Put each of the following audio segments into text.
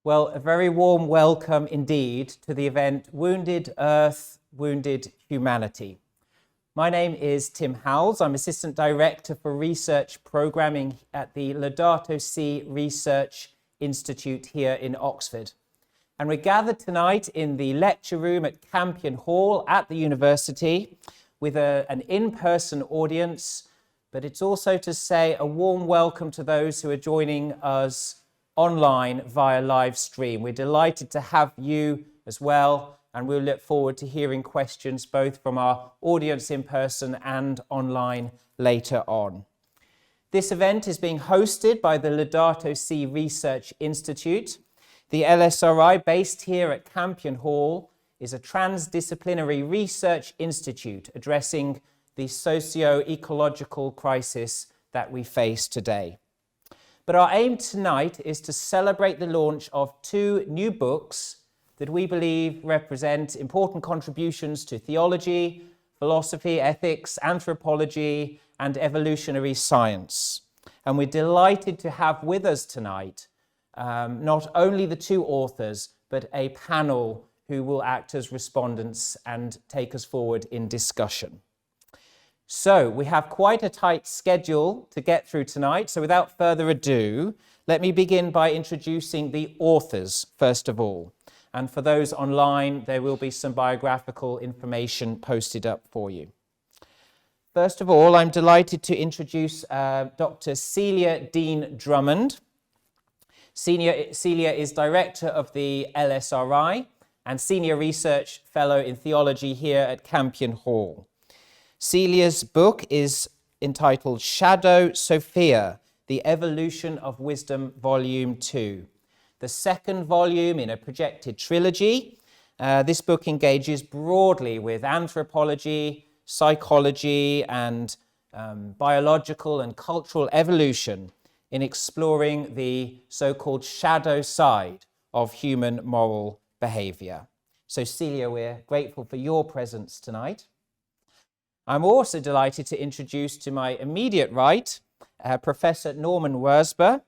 Well, a very warm welcome indeed to the event Wounded Earth, Wounded Humanity. My name is Tim Howells. I'm Assistant Director for Research Programming at the Laudato Si Research Institute here in Oxford. And we're gathered tonight in the lecture room at Campion Hall at the university with an in-person audience, but it's also to say a warm welcome to those who are joining us online via live stream. We're delighted to have you as well, and we'll look forward to hearing questions both from our audience in person and online later on. This event is being hosted by the Laudato Si Research Institute. The LSRI, based here at Campion Hall, is a transdisciplinary research institute addressing the socio-ecological crisis that we face today. But our aim tonight is to celebrate the launch of two new books that we believe represent important contributions to theology, philosophy, ethics, anthropology, and evolutionary science. And we're delighted to have with us tonight not only the two authors, but a panel who will act as respondents and take us forward in discussion. So we have quite a tight schedule to get through tonight. So without further ado, let me begin by introducing the authors first of all. And for those online, there will be some biographical information posted up for you. First of all, I'm delighted to introduce Dr. Celia Deane-Drummond. Celia is Director of the LSRI and Senior Research Fellow in Theology here at Campion Hall. Celia's book is entitled Shadow Sophia, The Evolution of Wisdom, Volume 2. The second volume in a projected trilogy. This book engages broadly with anthropology, psychology, and biological and cultural evolution in exploring the so-called shadow side of human moral behavior. So Celia, we're grateful for your presence tonight. I'm also delighted to introduce to my immediate right, Professor Norman Wirzba.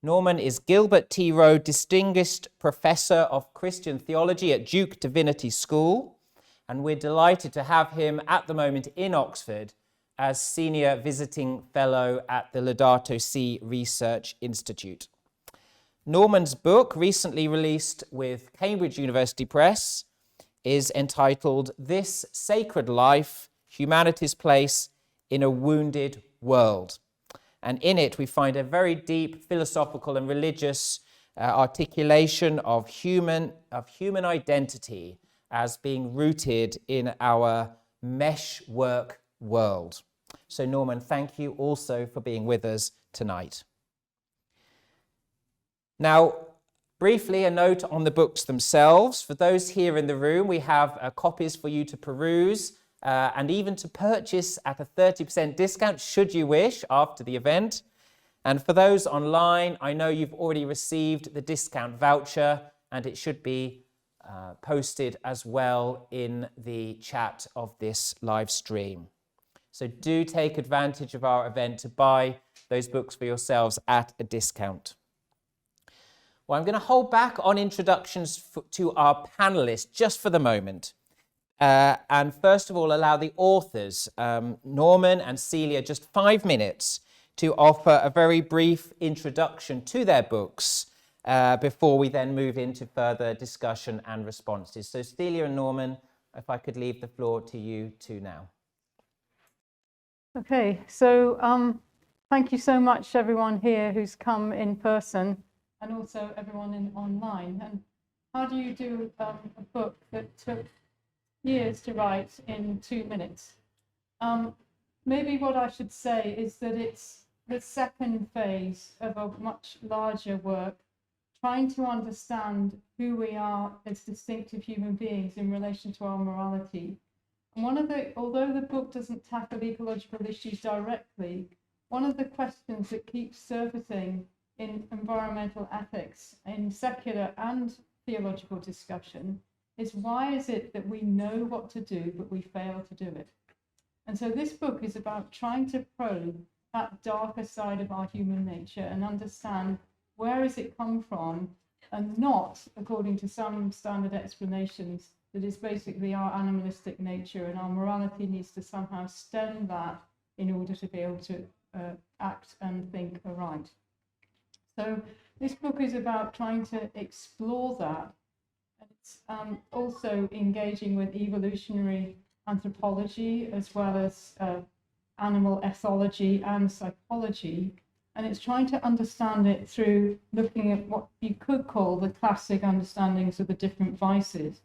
Norman is Gilbert T. Rowe Distinguished Professor of Christian Theology at Duke Divinity School, and we're delighted to have him at the moment in Oxford as Senior Visiting Fellow at the Laudato Si Research Institute. Norman's book, recently released with Cambridge University Press, is entitled This Sacred Life, Humanity's Place in a Wounded World. And in it, we find a very deep philosophical and religious articulation of human identity as being rooted in our meshwork world. So Norman, thank you also for being with us tonight. Now, briefly, a note on the books themselves. For those here in the room, we have copies for you to peruse and even to purchase at a 30% discount, should you wish, after the event. And for those online, I know you've already received the discount voucher, and it should be posted as well in the chat of this live stream. So do take advantage of our event to buy those books for yourselves at a discount. Well, I'm going to hold back on introductions to our panelists just for the moment. And first of all, allow the authors, Norman and Celia, just 5 minutes to offer a very brief introduction to their books before we then move into further discussion and responses. So Celia and Norman, if I could leave the floor to you two now. Okay, so thank you so much everyone here who's come in person and also everyone online. And how do you do a book that took years to write in 2 minutes? Maybe what I should say is that it's the second phase of a much larger work, trying to understand who we are as distinctive human beings in relation to our morality. And although the book doesn't tackle ecological issues directly, one of the questions that keeps surfacing in environmental ethics, in secular and theological discussion, is why is it that we know what to do, but we fail to do it? And so this book is about trying to probe that darker side of our human nature and understand where has it come from and not, according to some standard explanations, that it's basically our animalistic nature and our morality needs to somehow stem that in order to be able to act and think aright. So this book is about trying to explore that. It's also engaging with evolutionary anthropology as well as animal ethology and psychology. And it's trying to understand it through looking at what you could call the classic understandings of the different vices.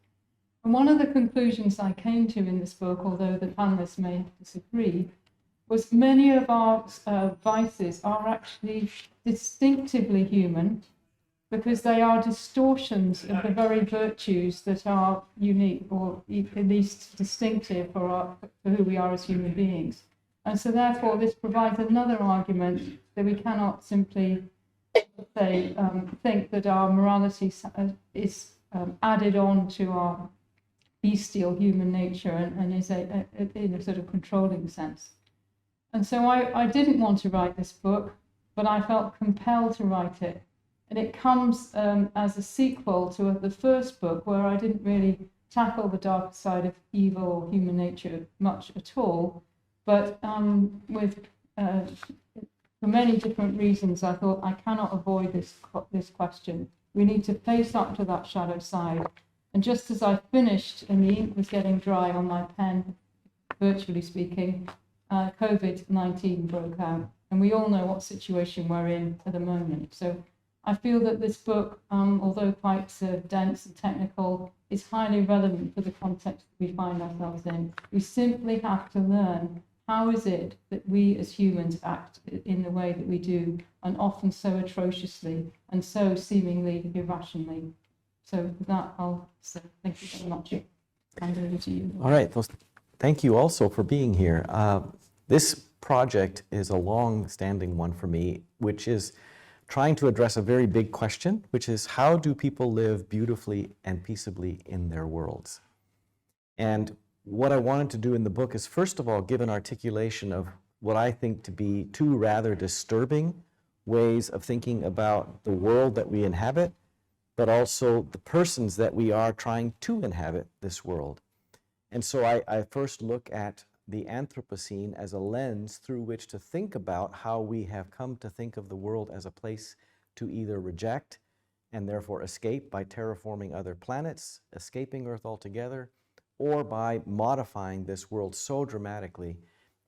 And one of the conclusions I came to in this book, although the panelists may disagree, was many of our vices are actually distinctively human, because they are distortions of the very virtues that are unique, or at least distinctive for who we are as human beings. And so therefore this provides another argument that we cannot simply say, think that our morality is added on to our bestial human nature and is in a sort of controlling sense. And so I didn't want to write this book, but I felt compelled to write it. And it comes as a sequel to the first book, where I didn't really tackle the darker side of evil or human nature much at all. But for many different reasons, I thought I cannot avoid this question. We need to face up to that shadow side. And just as I finished and the ink was getting dry on my pen, virtually speaking, COVID-19 broke out. And we all know what situation we're in at the moment. So I feel that this book, although quite dense and technical, is highly relevant for the context that we find ourselves in. We simply have to learn how is it that we as humans act in the way that we do, and often so atrociously and so seemingly irrationally. So with that, I'll say thank you very much. Hand over to you. All right. Well, thank you also for being here. This project is a long-standing one for me, which is trying to address a very big question, which is how do people live beautifully and peaceably in their worlds? And what I wanted to do in the book is, first of all, give an articulation of what I think to be two rather disturbing ways of thinking about the world that we inhabit, but also the persons that we are trying to inhabit this world. And so I first look at the Anthropocene as a lens through which to think about how we have come to think of the world as a place to either reject and therefore escape by terraforming other planets, escaping Earth altogether, or by modifying this world so dramatically.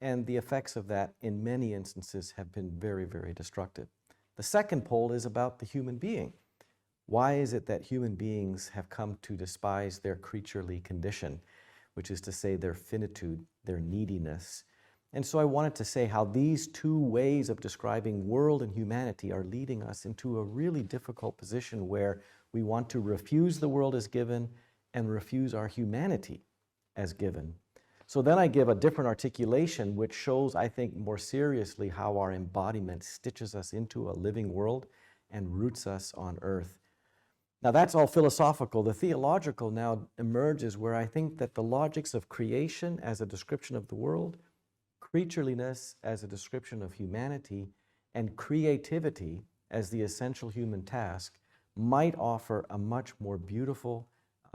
And the effects of that in many instances have been very, very destructive. The second pole is about the human being. Why is it that human beings have come to despise their creaturely condition, which is to say their finitude, their neediness? And so I wanted to say how these two ways of describing world and humanity are leading us into a really difficult position where we want to refuse the world as given and refuse our humanity as given. So then I give a different articulation which shows, I think, more seriously how our embodiment stitches us into a living world and roots us on earth. Now that's all philosophical. The theological now emerges where I think that the logics of creation as a description of the world, creatureliness as a description of humanity, and creativity as the essential human task might offer a much more beautiful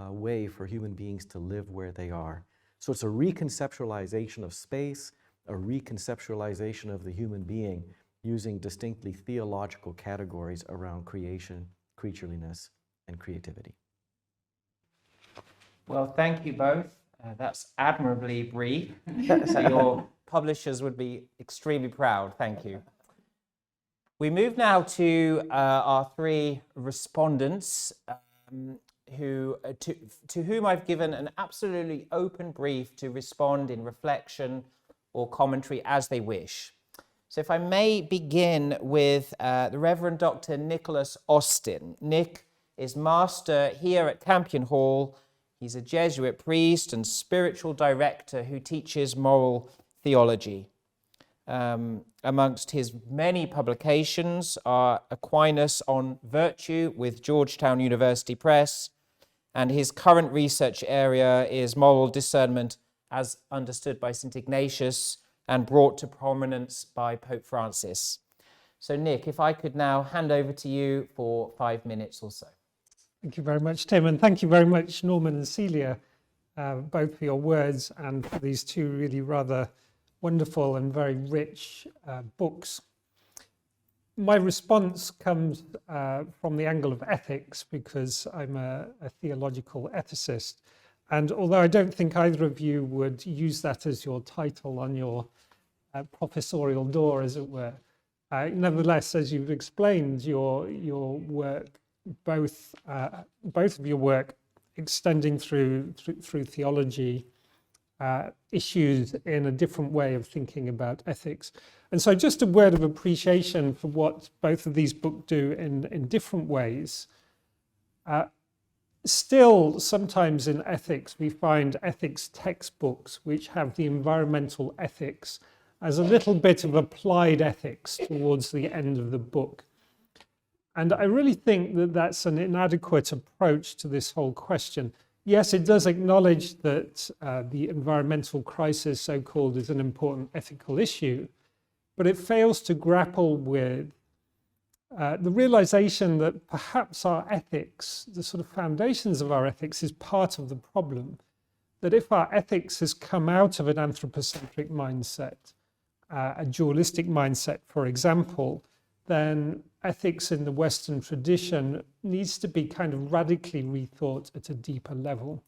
way for human beings to live where they are. So it's a reconceptualization of space, a reconceptualization of the human being using distinctly theological categories around creation, creatureliness, and creativity. Well, thank you both. That's admirably brief. So your publishers would be extremely proud. Thank you. We move now to our three respondents, to whom I've given an absolutely open brief to respond in reflection or commentary as they wish. So if I may begin with the Reverend Dr. Nicholas Austin. Nick is master here at Campion Hall. He's a Jesuit priest and spiritual director who teaches moral theology. Amongst his many publications are Aquinas on Virtue with Georgetown University Press, and his current research area is moral discernment as understood by St. Ignatius and brought to prominence by Pope Francis. So Nick, if I could now hand over to you for 5 minutes or so. Thank you very much, Tim, and thank you very much, Norman and Celia, both for your words and for these two really rather wonderful and very rich books. My response comes from the angle of ethics, because I'm a theological ethicist. And although I don't think either of you would use that as your title on your professorial door, as it were, nevertheless, as you've explained, your work, both of your work extending through theology, issues in a different way of thinking about ethics. And so just a word of appreciation for what both of these books do in different ways. Still, sometimes in ethics, we find ethics textbooks which have the environmental ethics as a little bit of applied ethics towards the end of the book. And I really think that that's an inadequate approach to this whole question. Yes, it does acknowledge that the environmental crisis, so-called, is an important ethical issue, but it fails to grapple with the realization that perhaps our ethics, the sort of foundations of our ethics, is part of the problem. That if our ethics has come out of an anthropocentric mindset, a dualistic mindset, for example, then ethics in the Western tradition needs to be kind of radically rethought at a deeper level.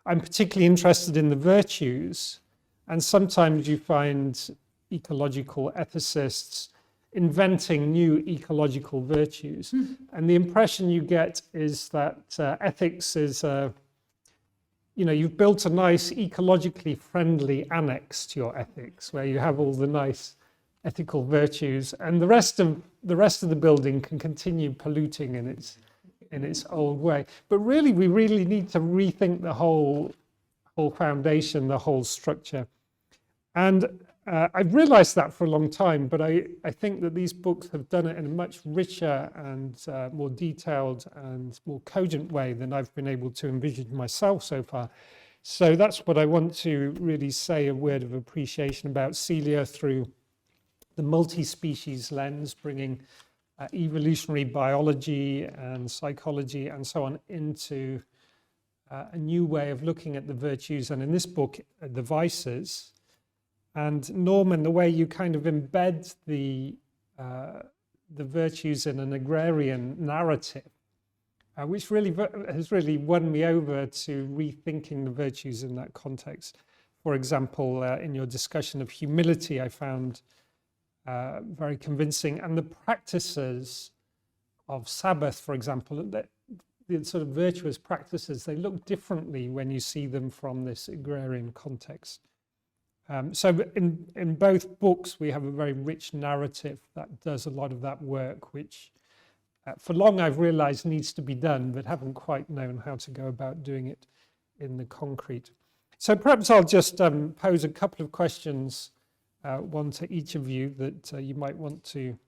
I'm particularly interested in the virtues, and sometimes you find ecological ethicists inventing new ecological virtues. And the impression you get is that ethics is, you've built a nice ecologically friendly annex to your ethics, where you have all the nice ethical virtues, and the rest of the building can continue polluting in its old way. But really, we really need to rethink the whole foundation, the whole structure. And I've realized that for a long time, but I think that these books have done it in a much richer and more detailed and more cogent way than I've been able to envision myself so far. So that's what I want to really say a word of appreciation about Celia through the multi-species lens, bringing evolutionary biology and psychology and so on into a new way of looking at the virtues, and in this book, the vices. And Norman, the way you kind of embed the virtues in an agrarian narrative, which really has really won me over to rethinking the virtues in that context. For example, in your discussion of humility, I found very convincing, and the practices of Sabbath, for example, the sort of virtuous practices, they look differently when you see them from this agrarian context. So in both books, we have a very rich narrative that does a lot of that work, which for long I've realized needs to be done, but haven't quite known how to go about doing it in the concrete. So perhaps I'll just pose a couple of questions, one to each of you, that you might want to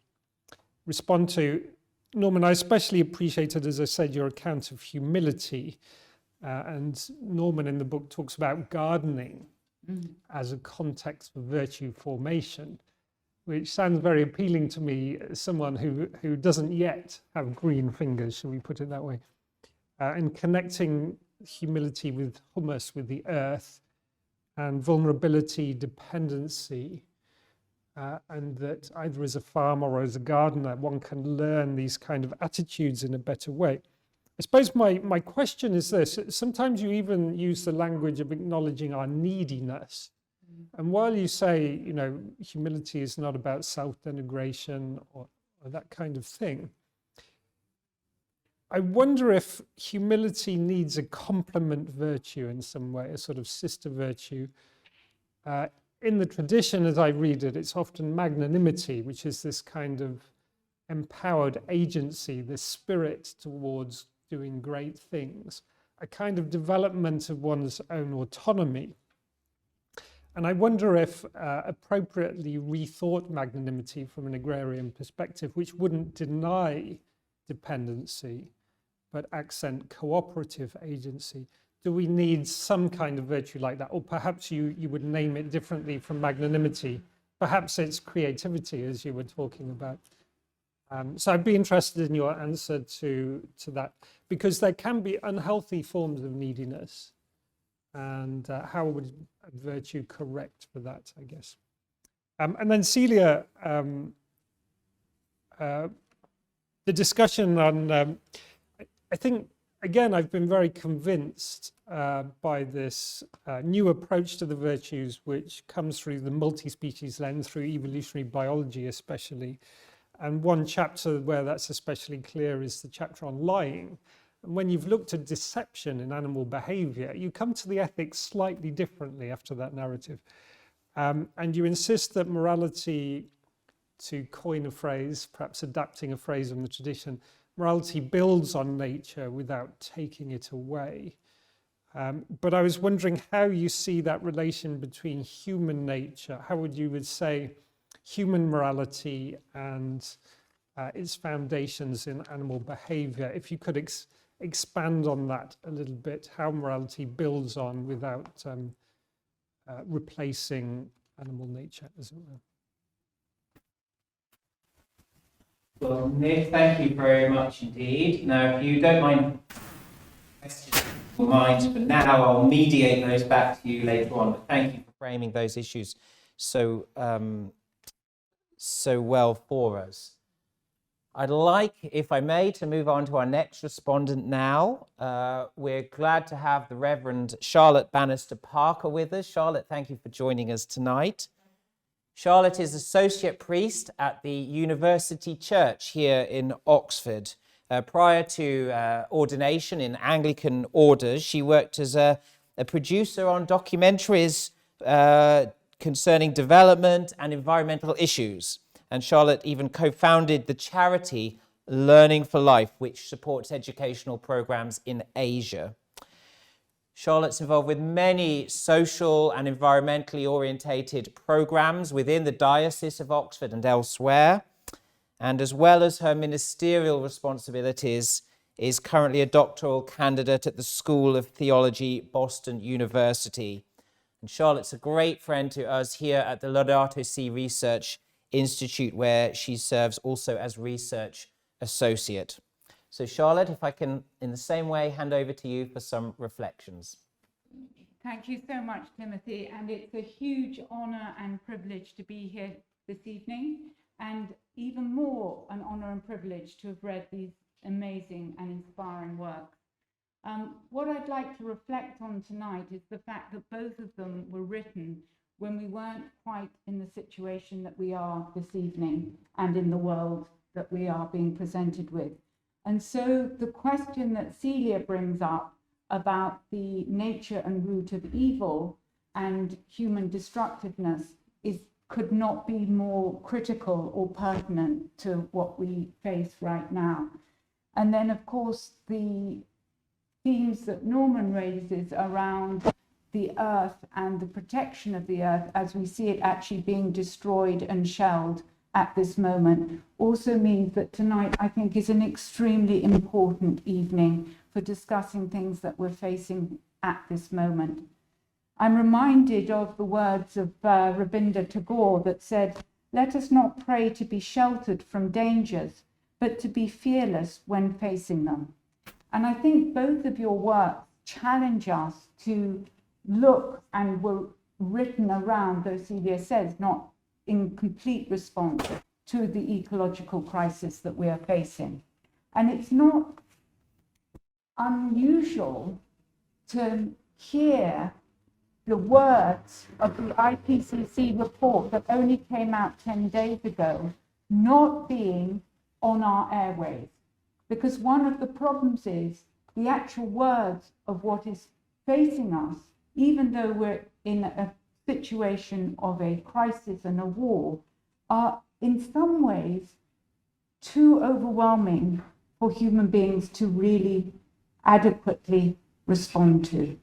respond to. Norman, I especially appreciated, as I said, your account of humility. And Norman in the book talks about gardening as a context for virtue formation, which sounds very appealing to me as someone who doesn't yet have green fingers, shall we put it that way, and connecting humility with humus, with the earth, and vulnerability, dependency, and that either as a farmer or as a gardener, one can learn these kind of attitudes in a better way. I suppose my question is this: sometimes you even use the language of acknowledging our neediness. And while you say, humility is not about self-denigration or that kind of thing, I wonder if humility needs a complement virtue in some way, a sort of sister virtue. In the tradition, as I read it, it's often magnanimity, which is this kind of empowered agency, this spirit towards doing great things, a kind of development of one's own autonomy. And I wonder if appropriately rethought magnanimity from an agrarian perspective, which wouldn't deny dependency, but accent cooperative agency, do we need some kind of virtue like that? Or perhaps you would name it differently from magnanimity. Perhaps it's creativity, as you were talking about. So I'd be interested in your answer to that, because there can be unhealthy forms of neediness, and how would virtue correct for that, I guess. And then Celia, the discussion on, I think, again, I've been very convinced by this new approach to the virtues, which comes through the multi-species lens, through evolutionary biology especially. And one chapter where that's especially clear is the chapter on lying. And when you've looked at deception in animal behavior, you come to the ethics slightly differently after that narrative. And you insist that morality, to coin a phrase, perhaps adapting a phrase from the tradition, morality builds on nature without taking it away. But I was wondering how you see that relation between human nature, how would you say human morality and its foundations in animal behavior. If you could expand on that a little bit, how morality builds on without replacing animal nature, as it were. Well, Nick, thank you very much indeed. Now, if you don't mind questions in your mind, but now I'll mediate those back to you later on. But thank you for framing those issues so well for us. I'd like, if I may, to move on to our next respondent now. We're glad to have the Reverend Charlotte Bannister Parker with us. Charlotte, thank you for joining us tonight. Charlotte is associate priest at the University Church here in Oxford. Prior to ordination in Anglican orders, she worked as a producer on documentaries concerning development and environmental issues. And Charlotte even co-founded the charity Learning for Life, which supports educational programs in Asia. Charlotte's involved with many social and environmentally orientated programs within the Diocese of Oxford and elsewhere. And as well as her ministerial responsibilities, is currently a doctoral candidate at the School of Theology, Boston University. And Charlotte's a great friend to us here at the Laudato Si Research Institute, where she serves also as research associate. So Charlotte, if I can, in the same way, hand over to you for some reflections. Thank you so much, Timothy, and it's a huge honour and privilege to be here this evening, and even more an honour and privilege to have read these amazing and inspiring works. What I'd like to reflect on tonight is the fact that both of them were written when we weren't quite in the situation that we are this evening and in the world that we are being presented with. And so the question that Celia brings up about the nature and root of evil and human destructiveness could not be more critical or pertinent to what we face right now. And then, of course, the themes that Norman raises around the earth and the protection of the earth as we see it actually being destroyed and shelled at this moment also means that tonight, I think, is an extremely important evening for discussing things that we're facing at this moment. I'm reminded of the words of Rabindranath Tagore that said, "Let us not pray to be sheltered from dangers, but to be fearless when facing them." And I think both of your works challenge us to look, and were written around, though Celia says, not in complete response to the ecological crisis that we are facing. And it's not unusual to hear the words of the IPCC report that only came out 10 days ago not being on our airwaves. Because one of the problems is the actual words of what is facing us, even though we're in a situation of a crisis and a war, are in some ways too overwhelming for human beings to really adequately respond to.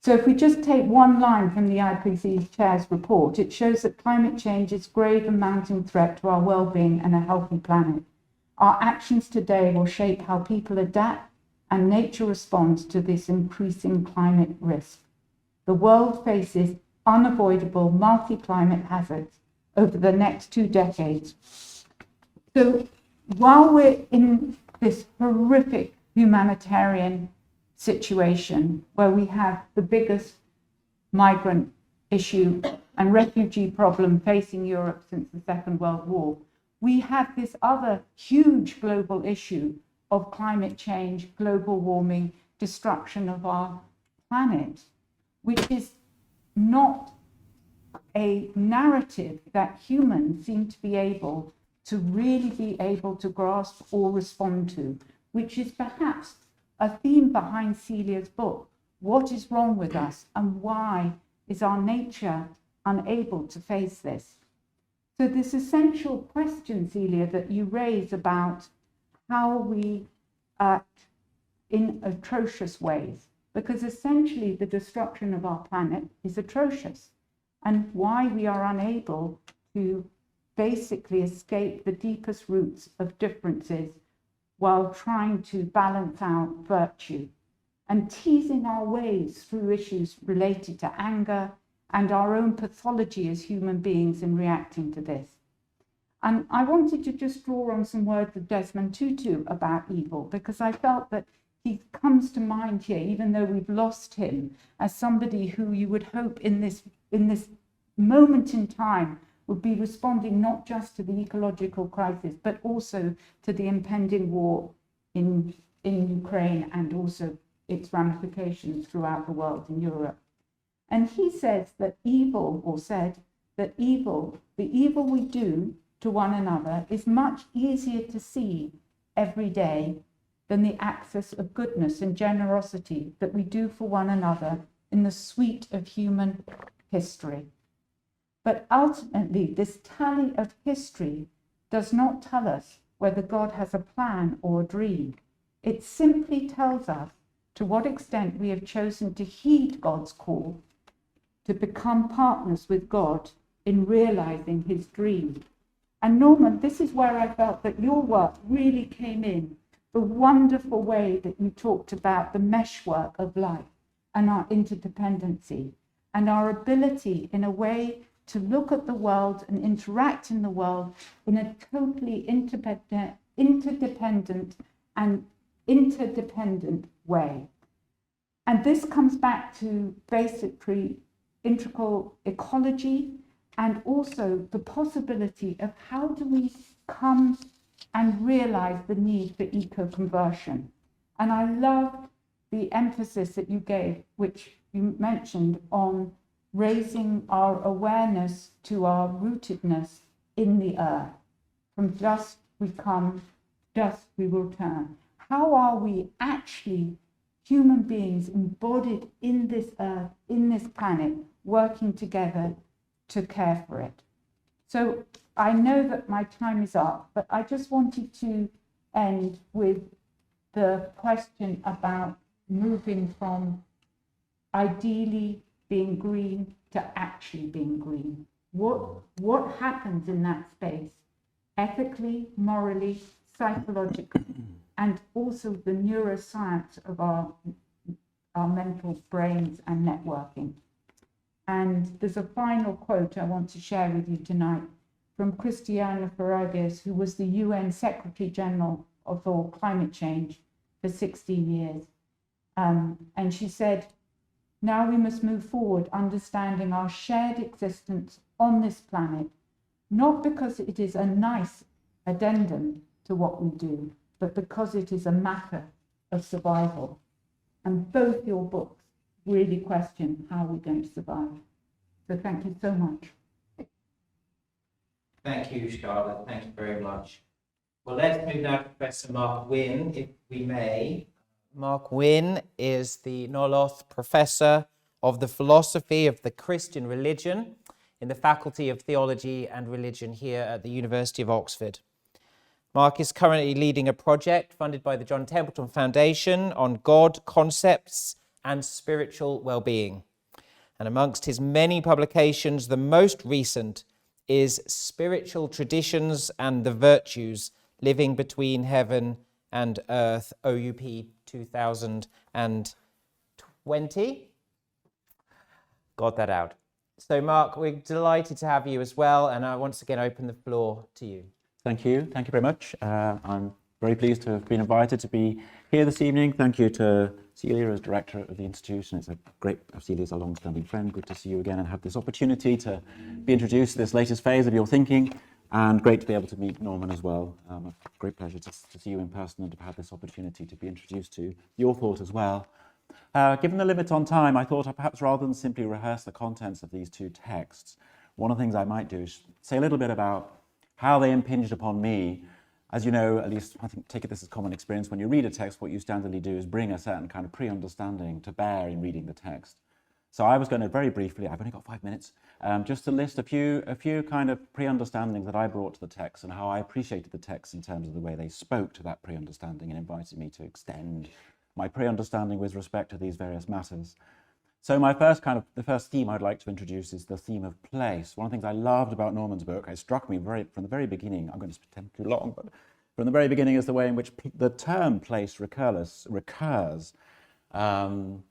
So if we just take one line from the IPCC chair's report, it shows that climate change is a grave and mounting threat to our well-being and a healthy planet. Our actions today will shape how people adapt and nature responds to this increasing climate risk. The world faces unavoidable multi-climate hazards over the next 2 decades. So while we're in this horrific humanitarian situation where we have the biggest migrant issue and refugee problem facing Europe since the Second World War, we have this other huge global issue of climate change, global warming, destruction of our planet, which is not a narrative that humans seem to be able to grasp or respond to, which is perhaps a theme behind Celia's book. What is wrong with us, and why is our nature unable to face this? So this essential question, Celia, that you raise about how we act in atrocious ways, because essentially the destruction of our planet is atrocious, and why we are unable to basically escape the deepest roots of differences while trying to balance out virtue and teasing our ways through issues related to anger and our own pathology as human beings in reacting to this. And I wanted to just draw on some words of Desmond Tutu about evil, because I felt that he comes to mind here, even though we've lost him, as somebody who you would hope in this moment in time would be responding not just to the ecological crisis, but also to the impending war in Ukraine and also its ramifications throughout the world in Europe. And he says that evil, or said that evil, the evil we do to one another is much easier to see every day than the access of goodness and generosity that we do for one another in the suite of human history. But ultimately, this tally of history does not tell us whether God has a plan or a dream. It simply tells us to what extent we have chosen to heed God's call to become partners with God in realizing his dream. And Norman, this is where I felt that your work really came in, the wonderful way that you talked about the meshwork of life and our interdependency and our ability in a way to look at the world and interact in the world in a totally interdependent and interdependent way. And this comes back to basically integral ecology and also the possibility of how do we come and realize the need for eco-conversion. And I love the emphasis that you gave, which you mentioned, on raising our awareness to our rootedness in the earth. From dust we come, dust we will turn. How are we actually human beings embodied in this earth, in this planet, working together to care for it? So I know that my time is up, but I just wanted to end with the question about moving from ideally being green to actually being green. What happens in that space, ethically, morally, psychologically, and also the neuroscience of our mental brains and networking. And there's a final quote I want to share with you tonight from Christiana Faragas, who was the UN Secretary General for climate change for 16 years. And she said, "Now we must move forward, understanding our shared existence on this planet, not because it is a nice addendum to what we do, but because it is a matter of survival." And both your books really question how we're going to survive. So thank you so much. Thank you, Charlotte. Thank you very much. Well, let's move now to Professor Mark Wynne, if we may. Mark Wynne is the Noloth Professor of the Philosophy of the Christian Religion in the Faculty of Theology and Religion here at the University of Oxford. Mark is currently leading a project funded by the John Templeton Foundation on God, concepts, and spiritual well-being. And amongst his many publications, the most recent is Spiritual Traditions and the Virtues, Living Between Heaven and Earth, OUP 2020. Got that out. So Mark, we're delighted to have you as well, and I once again open the floor to you. Thank you very much. I'm very pleased to have been invited to be here this evening. Thank you to Celia as Director of the Institution. It's a great, Celia's a long-standing friend. Good to see you again and have this opportunity to be introduced to this latest phase of your thinking, and great to be able to meet Norman as well. A great pleasure to see you in person and to have this opportunity to be introduced to your thought as well. Given the limit on time, I thought perhaps rather than simply rehearse the contents of these two texts, one of the things I might do is say a little bit about how they impinged upon me. As you know, at least I think, take it this as common experience, when you read a text, what you standardly do is bring a certain kind of pre-understanding to bear in reading the text. So I was going to very briefly, I've only got 5 minutes, just to list a few kind of pre-understandings that I brought to the text and how I appreciated the text in terms of the way they spoke to that pre-understanding and invited me to extend my pre-understanding with respect to these various matters. So the first theme I'd like to introduce is the theme of place. One of the things I loved about Norman's book, it struck me from the very beginning, I'm going to pretend too long, but from the very beginning is the way in which the term place recurs. So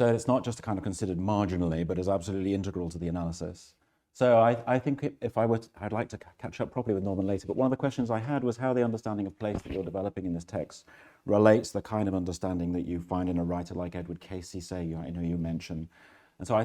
it's not just kind of considered marginally, but is absolutely integral to the analysis. So I think I'd like to catch up properly with Norman later, but one of the questions I had was how the understanding of place that you're developing in this text relates the kind of understanding that you find in a writer like Edward Casey, say, I know you mentioned. And so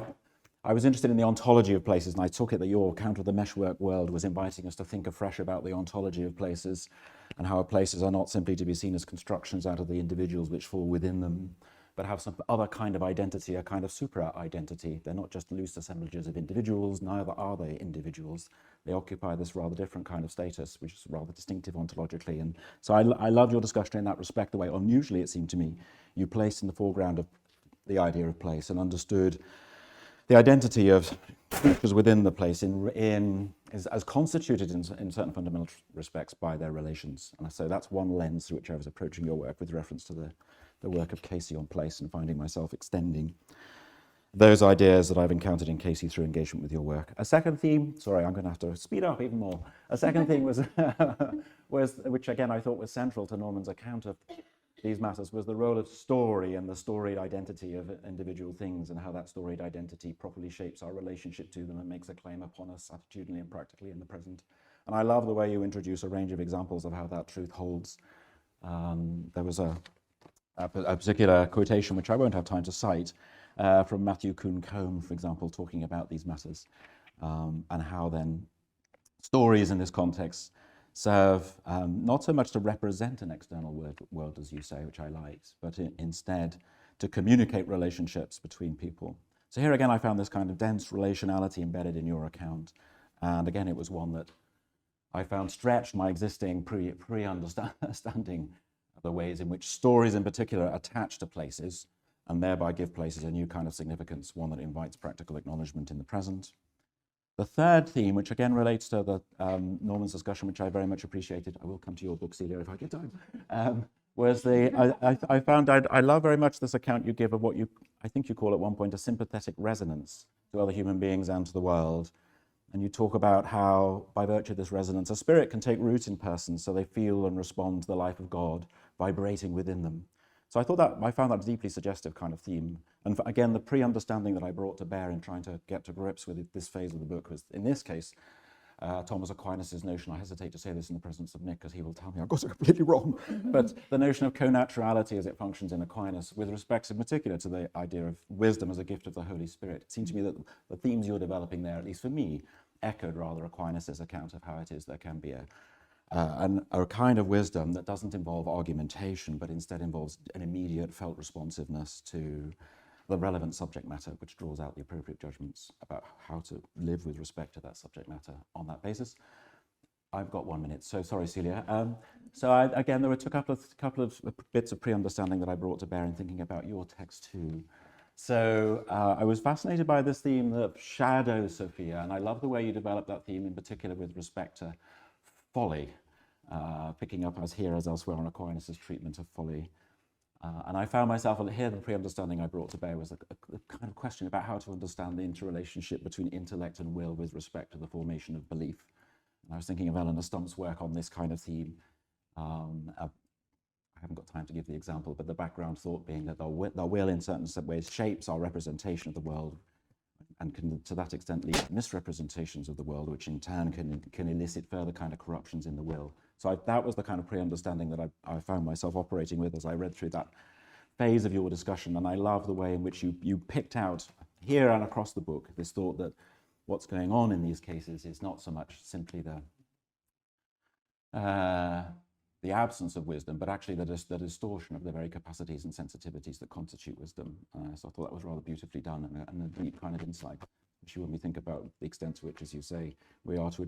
I was interested in the ontology of places, and I took it that your account of the meshwork world was inviting us to think afresh about the ontology of places and how places are not simply to be seen as constructions out of the individuals which fall within them, but have some other kind of identity, a kind of supra-identity. They're not just loose assemblages of individuals, neither are they individuals. They occupy this rather different kind of status, which is rather distinctive ontologically. And so I loved your discussion in that respect, the way unusually it seemed to me you placed in the foreground of the idea of place and understood the identity of creatures within the place as constituted in certain fundamental respects by their relations. And so that's one lens through which I was approaching your work with reference to the work of Casey on place, and finding myself extending those ideas that I've encountered in Casey through engagement with your work. A second theme, sorry, I'm going to have to speed up even more. A second theme was, which again I thought was central to Norman's account of these matters, was the role of story and the storied identity of individual things, and how that storied identity properly shapes our relationship to them and makes a claim upon us attitudinally and practically in the present. And I love the way you introduce a range of examples of how that truth holds. There was a particular quotation, which I won't have time to cite, from Matthew Kuhn-Combe, for example, talking about these matters, and how then stories in this context serve not so much to represent an external world, as you say, which I liked, but instead to communicate relationships between people. So here again, I found this kind of dense relationality embedded in your account. And again, it was one that I found stretched my existing pre-understanding the ways in which stories in particular attach to places and thereby give places a new kind of significance, one that invites practical acknowledgement in the present. The third theme, which again relates to the Norman's discussion, which I very much appreciated, I will come to your book, Celia, if I get time, was I found I love very much this account you give of what I think you call at one point a sympathetic resonance to other human beings and to the world. And you talk about how, by virtue of this resonance, a spirit can take root in persons so they feel and respond to the life of God vibrating within them. So I found that a deeply suggestive kind of theme. And again, the pre-understanding that I brought to bear in trying to get to grips with this phase of the book was, in this case, Thomas Aquinas' notion, I hesitate to say this in the presence of Nick because he will tell me I've got it completely wrong, but the notion of connaturality as it functions in Aquinas with respect in particular to the idea of wisdom as a gift of the Holy Spirit. It seemed to me that the themes you're developing there, at least for me, echoed rather Aquinas' account of how it is there can be a kind of wisdom that doesn't involve argumentation, but instead involves an immediate felt responsiveness to the relevant subject matter, which draws out the appropriate judgments about how to live with respect to that subject matter on that basis. I've got 1 minute, so sorry, Celia. Again, there were a couple of bits of pre-understanding that I brought to bear in thinking about your text too. So I was fascinated by this theme of shadow, Sophia, and I love the way you develop that theme in particular with respect to folly, picking up as here as elsewhere on Aquinas' treatment of folly. And I found myself here, the pre-understanding I brought to bear was a kind of question about how to understand the interrelationship between intellect and will with respect to the formation of belief. And I was thinking of Eleanor Stump's work on this kind of theme. I haven't got time to give the example, but the background thought being that the will in certain ways shapes our representation of the world. and can, to that extent, lead to misrepresentations of the world, which in turn can elicit further kind of corruptions in the will. So that was the kind of pre-understanding that I found myself operating with as I read through that phase of your discussion. And I love the way in which you picked out here and across the book this thought that what's going on in these cases is not so much simply the absence of wisdom, but actually the distortion of the very capacities and sensitivities that constitute wisdom. So I thought that was rather beautifully done and a deep kind of insight, which when we think about the extent to which, as you say, we are to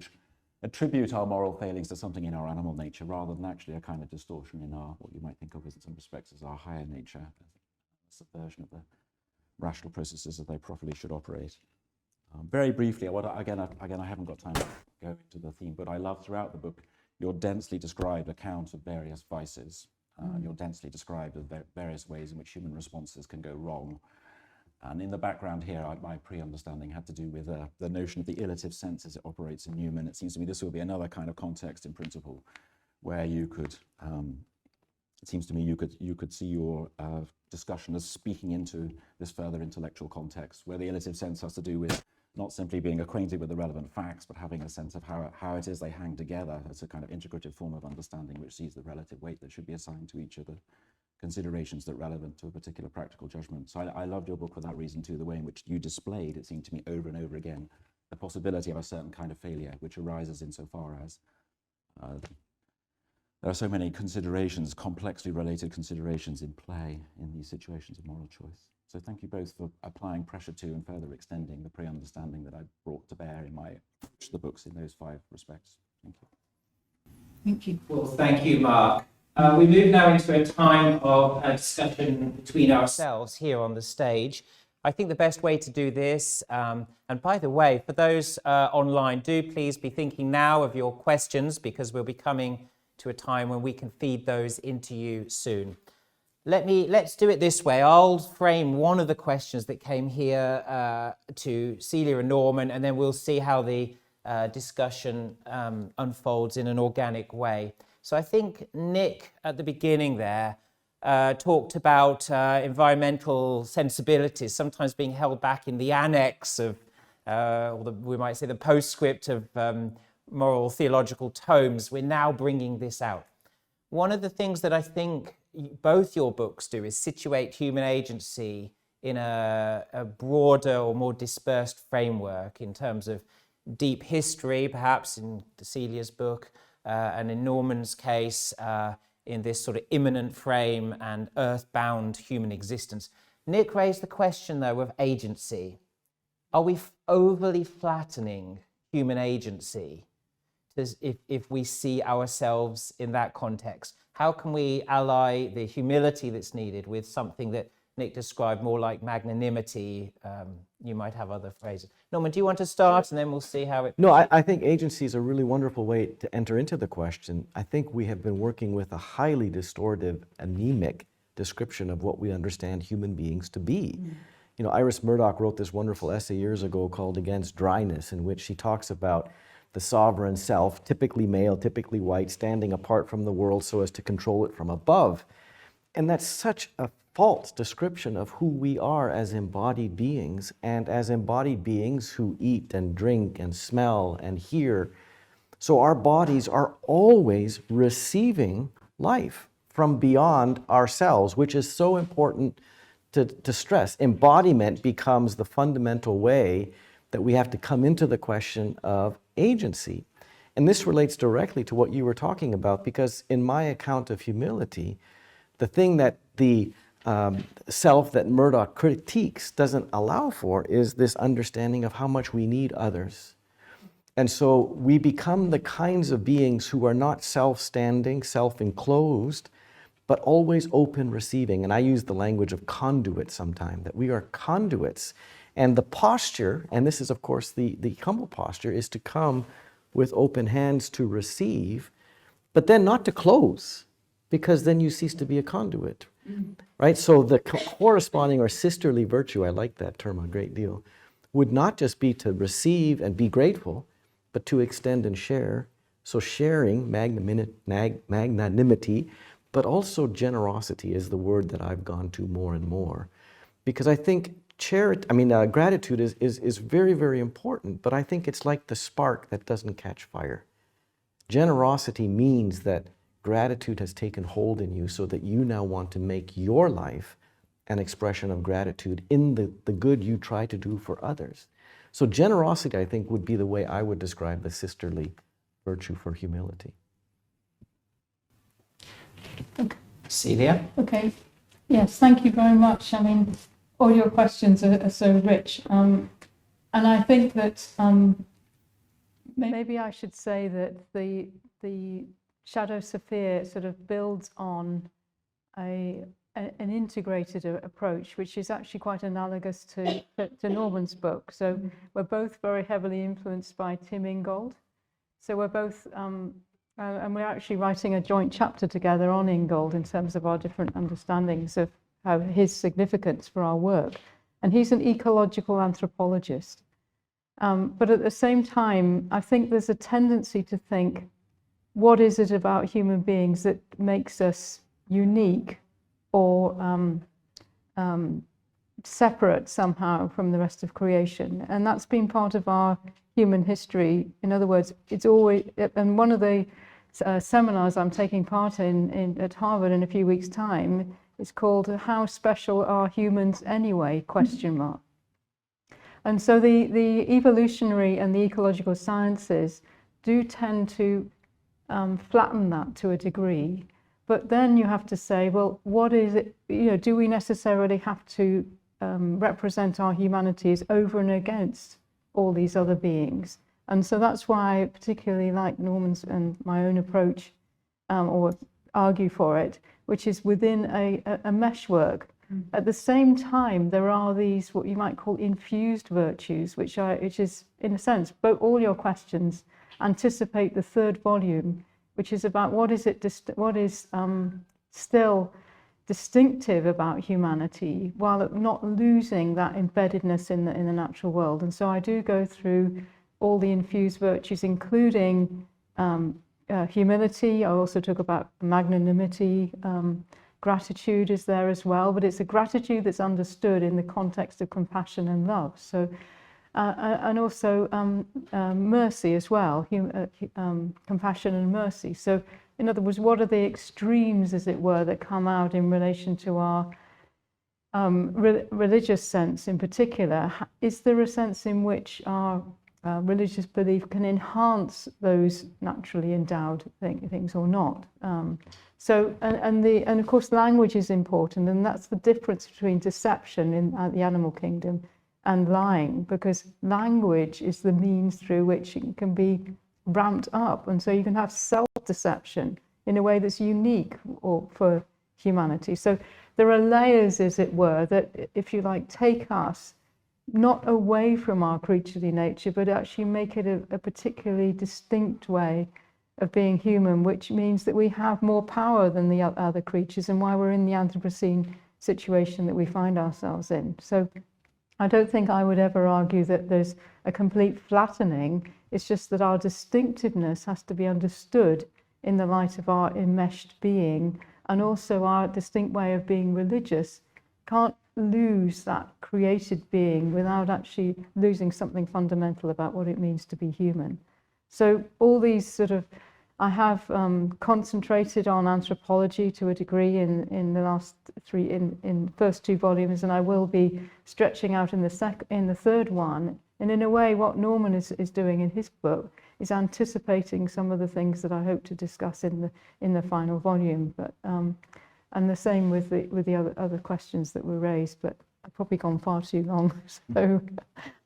attribute our moral failings to something in our animal nature rather than actually a kind of distortion in our, what you might think of as in some respects as our higher nature, a subversion of the rational processes as they properly should operate. Very briefly, again, I haven't got time to go into the theme, but I love throughout the book your densely described account of various vices, your densely described of various ways in which human responses can go wrong. And in the background here, my pre-understanding had to do with the notion of the illative sense as it operates in human. It seems to me this will be another kind of context in principle where you could, it seems to me you could see your discussion as speaking into this further intellectual context where the illative sense has to do with not simply being acquainted with the relevant facts, but having a sense of how it is they hang together as a kind of integrative form of understanding which sees the relative weight that should be assigned to each of the considerations that are relevant to a particular practical judgment. So I loved your book for that reason too, the way in which you displayed, it seemed to me over and over again, the possibility of a certain kind of failure which arises insofar as there are so many considerations, complexly related considerations in play in these situations of moral choice. So thank you both for applying pressure to and further extending the pre-understanding that I brought to bear in my approach to the books in those 5 respects. Thank you. Thank you. Well, thank you, Mark. We move now into a time of discussion between ourselves here on the stage. I think the best way to do this, and by the way, for those online, do please be thinking now of your questions because we'll be coming to a time when we can feed those into you soon. Let's do it this way. I'll frame one of the questions that came here to Celia and Norman, and then we'll see how the discussion unfolds in an organic way. So I think Nick, at the beginning there, talked about environmental sensibilities sometimes being held back in the annex of, we might say the postscript of moral theological tomes. We're now bringing this out. One of the things that I think both your books do is situate human agency in a broader or more dispersed framework in terms of deep history, perhaps in Celia's book, and in Norman's case, in this sort of immanent frame and earthbound human existence. Nick raised the question, though, of agency. Are we overly flattening human agency if we see ourselves in that context? How can we ally the humility that's needed with something that Nick described more like magnanimity? You might have other phrases. Norman, do you want to start and then we'll see how it... No, I think agency is a really wonderful way to enter into the question. I think we have been working with a highly distortive, anemic description of what we understand human beings to be. You know, Iris Murdoch wrote this wonderful essay years ago called Against Dryness, in which she talks about the sovereign self, typically male, typically white, standing apart from the world so as to control it from above. And that's such a false description of who we are as embodied beings, and as embodied beings who eat and drink and smell and hear. So our bodies are always receiving life from beyond ourselves, which is so important to stress. Embodiment becomes the fundamental way that we have to come into the question of agency. And this relates directly to what you were talking about, because in my account of humility, the thing that the self that Murdoch critiques doesn't allow for is this understanding of how much we need others. And so we become the kinds of beings who are not self-standing, self-enclosed, but always open receiving. And I use the language of conduit sometimes, that we are conduits. And the posture, and this is of course the humble posture, is to come with open hands to receive, but then not to close, because then you cease to be a conduit, right? So the corresponding or sisterly virtue, I like that term a great deal, would not just be to receive and be grateful, but to extend and share. So sharing, magnanimity, but also generosity is the word that I've gone to more and more. Because I think gratitude is very, very important, but I think it's like the spark that doesn't catch fire. Generosity means that gratitude has taken hold in you so that you now want to make your life an expression of gratitude in the good you try to do for others. So generosity, I think, would be the way I would describe the sisterly virtue for humility. Okay. Celia? Okay. Yes, thank you very much. I mean, all your questions are so rich. And I think that maybe I should say that the Shadow Sophia sort of builds on an integrated approach, which is actually quite analogous to Norman's book. So we're both very heavily influenced by Tim Ingold. So we're both, and we're actually writing a joint chapter together on Ingold in terms of our different understandings of how his significance for our work. And he's an ecological anthropologist. But at the same time, I think there's a tendency to think, what is it about human beings that makes us unique or separate somehow from the rest of creation? And that's been part of our human history. In other words, it's always, and one of the seminars I'm taking part in at Harvard in a few weeks' time is called "How Special Are Humans Anyway?" ? And so the evolutionary and the ecological sciences do tend to flatten that to a degree. But then you have to say, well, what is it, do we necessarily have to represent our humanity as over and against all these other beings? And so that's why I particularly like Norman's and my own approach, or argue for it, which is within a meshwork. At the same time, there are these, what you might call infused virtues, which is, in a sense, both all your questions anticipate the third volume, which is about what is still distinctive about humanity, while not losing that embeddedness in the natural world. And so I do go through all the infused virtues, including humility. I also talk about magnanimity. Gratitude is there as well, but it's a gratitude that's understood in the context of compassion and love. So, and also mercy as well, compassion and mercy. So, in other words, what are the extremes, as it were, that come out in relation to our religious sense in particular? Is there a sense in which our religious belief can enhance those naturally endowed things or not? And of course, language is important, and that's the difference between deception in the animal kingdom and lying, because language is the means through which it can be ramped up, and so you can have self-deception in a way that's unique for humanity. So there are layers, as it were, that, if you like, take us not away from our creaturely nature, but actually make it a particularly distinct way of being human, which means that we have more power than the other creatures, and why we're in the Anthropocene situation that we find ourselves in. So I don't think I would ever argue that there's a complete flattening. It's just that our distinctiveness has to be understood in the light of our enmeshed being, and also our distinct way of being religious can't lose that created being without actually losing something fundamental about what it means to be human. So all these sort of, I have concentrated on anthropology to a degree in the last in first two volumes, and I will be stretching out in the third one. And in a way, what Norman is doing in his book is anticipating some of the things that I hope to discuss in the final volume. But and the same with the other questions that were raised. But I've probably gone far too long, so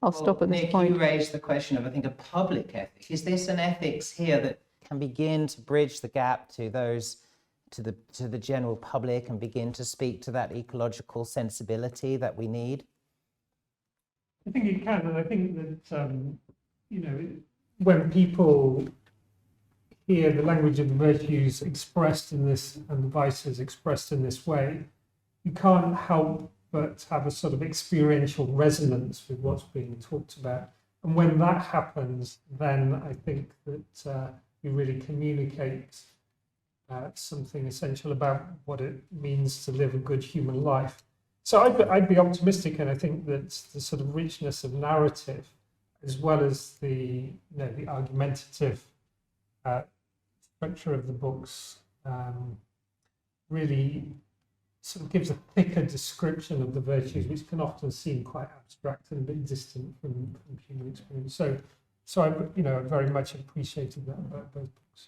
I'll stop at this Nick, point. you raised the question of, I think, a public ethic. Is this an ethics here that can begin to bridge the gap to those, to the general public, and begin to speak to that ecological sensibility that we need? I think it can, and I think that when people hear the language of the virtues expressed in this, and the vices expressed in this way, you can't help but have a sort of experiential resonance with what's being talked about. And when that happens, then I think that you really communicate something essential about what it means to live a good human life. So I'd be optimistic, and I think that the sort of richness of narrative, as well as the the argumentative structure of the books, really sort of gives a thicker description of the virtues, which can often seem quite abstract and a bit distant from human experience. So I very much appreciated that about both books.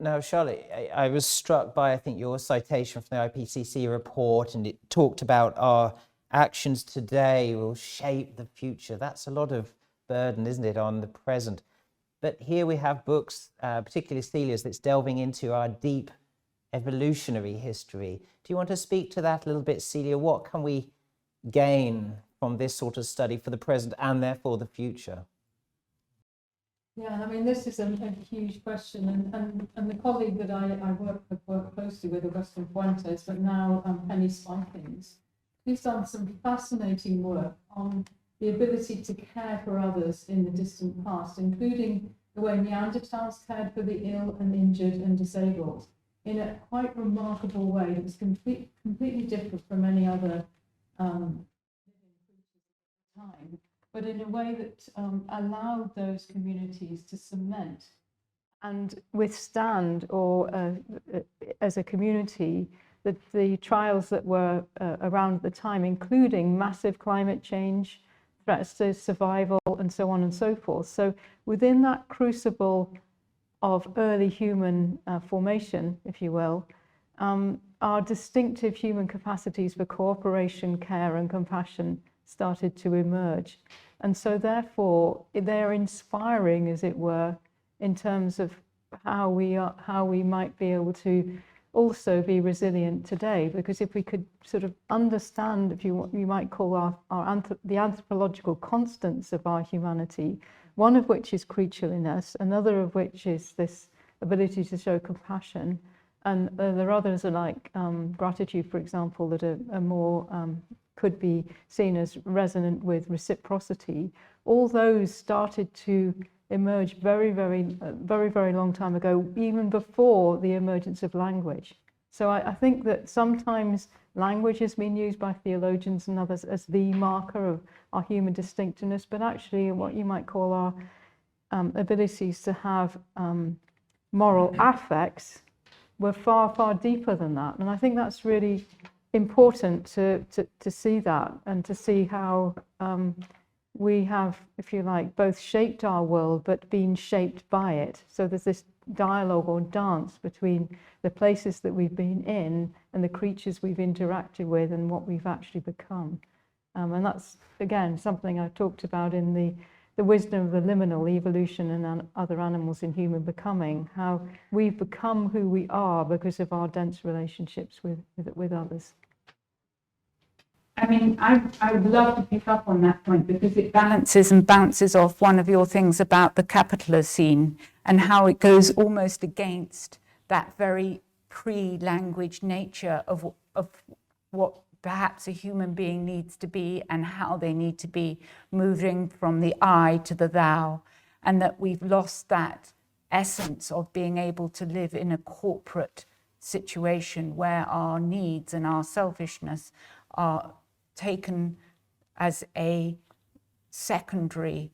Now, Charlotte, I was struck by, I think, your citation from the IPCC report, and it talked about our actions today will shape the future. That's a lot of burden, isn't it, on the present? But here we have books, particularly Celia's, that's delving into our deep evolutionary history. Do you want to speak to that a little bit, Celia? What can we gain from this sort of study for the present and therefore the future? Yeah, I mean, this is a huge question, and the colleague that I work closely with, Augustin Fuentes, but now Penny Spikings, he's done some fascinating work on the ability to care for others in the distant past, including the way Neanderthals cared for the ill and injured and disabled in a quite remarkable way that was completely different from any other living creatures at the time, but in a way that allowed those communities to cement and withstand, or as a community, the trials that were around at the time, including massive climate change, threats to survival, and so on and so forth. So within that crucible of early human formation, if you will, our distinctive human capacities for cooperation, care, and compassion started to emerge. And so therefore they're inspiring, as it were, in terms of how we might be able to also be resilient today. Because if we could sort of understand, if you might call the anthropological constants of our humanity, one of which is creatureliness, another of which is this ability to show compassion, and there are others like gratitude, for example, that are more could be seen as resonant with reciprocity. All those started to emerge very long time ago, even before the emergence of language. So I think that sometimes language has been used by theologians and others as the marker of our human distinctiveness, but actually what you might call our abilities to have moral affects were far deeper than that. And I think that's really important to see that, and to see how we have, if you like, both shaped our world but been shaped by it. So there's this dialogue or dance between the places that we've been in and the creatures we've interacted with and what we've actually become. And that's, again, something I talked about in the wisdom of the liminal evolution and other animals in human becoming, how we've become who we are because of our dense relationships with others. I mean, I would love to pick up on that point, because it balances and bounces off one of your things about the Capitalocene and how it goes almost against that very pre-language nature of what perhaps a human being needs to be, and how they need to be moving from the I to the thou, and that we've lost that essence of being able to live in a corporate situation where our needs and our selfishness are taken as a secondary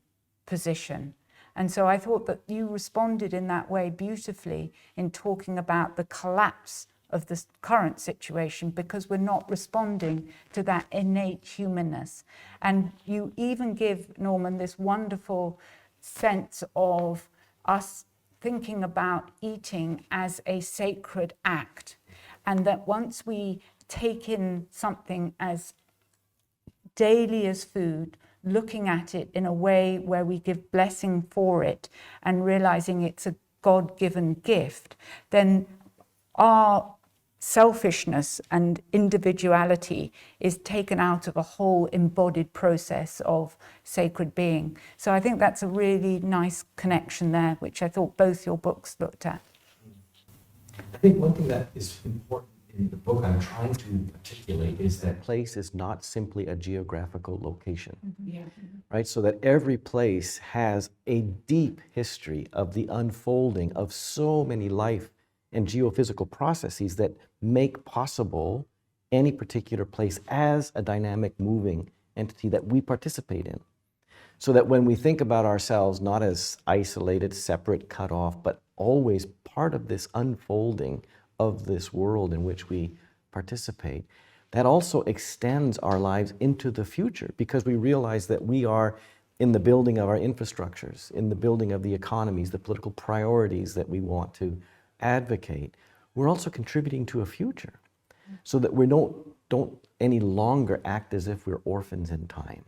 position. And so I thought that you responded in that way beautifully in talking about the collapse of the current situation, because we're not responding to that innate humanness. And you even give, Norman, this wonderful sense of us thinking about eating as a sacred act, and that once we take in something as daily as food, looking at it in a way where we give blessing for it and realizing it's a God-given gift, then our selfishness and individuality is taken out of a whole embodied process of sacred being. So I think that's a really nice connection there, which I thought both your books looked at. I think one thing that is important in the book I'm trying to articulate is that place is not simply a geographical location, right? So that every place has a deep history of the unfolding of so many life and geophysical processes that make possible any particular place as a dynamic, moving entity that we participate in. So that when we think about ourselves not as isolated, separate, cut off, but always part of this unfolding of this world in which we participate, that also extends our lives into the future, because we realize that we are in the building of our infrastructures, in the building of the economies, the political priorities that we want to advocate. We're also contributing to a future, so that we don't any longer act as if we're orphans in time,